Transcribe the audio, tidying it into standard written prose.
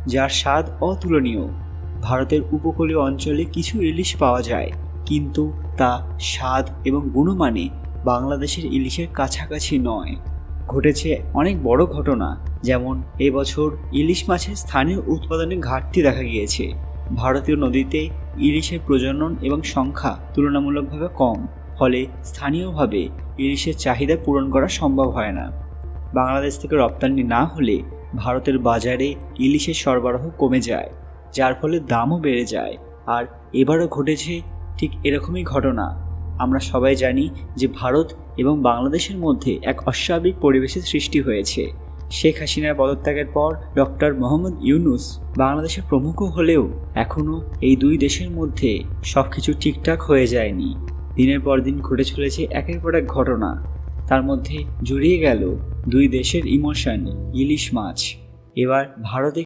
যার স্বাদ অতুলনীয়। ভারতের উপকূলীয় অঞ্চলে কিছু ইলিশ পাওয়া যায়, কিন্তু তা স্বাদ এবং গুণমানে বাংলাদেশের ইলিশের কাছাকাছি নয়। ঘটেছে অনেক বড় ঘটনা, যেমন এবছর ইলিশ মাছের স্থানীয় উৎপাদনে ঘাটতি দেখা গিয়েছে। ভারতীয় নদীতে ইলিশের প্রজনন এবং সংখ্যা তুলনামূলকভাবে কম, ফলে স্থানীয়ভাবে ইলিশের চাহিদা পূরণ করা সম্ভব হয় না। বাংলাদেশ থেকে রপ্তানি না হলে ভারতের বাজারে ইলিশের সরবরাহ কমে যায়, যার ফলে দামও বেড়ে যায়। আর এবারও ঘটেছে ঠিক এরকমই ঘটনা। আমরা সবাই জানি যে ভারত এবং বাংলাদেশের মধ্যে এক অস্বাভাবিক পরিবেশের সৃষ্টি হয়েছে। শেখ হাসিনার পদত্যাগের পর ডক্টর মোহাম্মদ ইউনূস বাংলাদেশের প্রমুখ হলেও এখনও এই দুই দেশের মধ্যে সব কিছু ঠিকঠাক হয়ে যায়নি। দিনের পর দিন ঘটে চলেছে একের পর এক ঘটনা, তার মধ্যে জড়িয়ে গেল দুই দেশের ইমোশন, ইলিশ মাছ। এবার ভারতে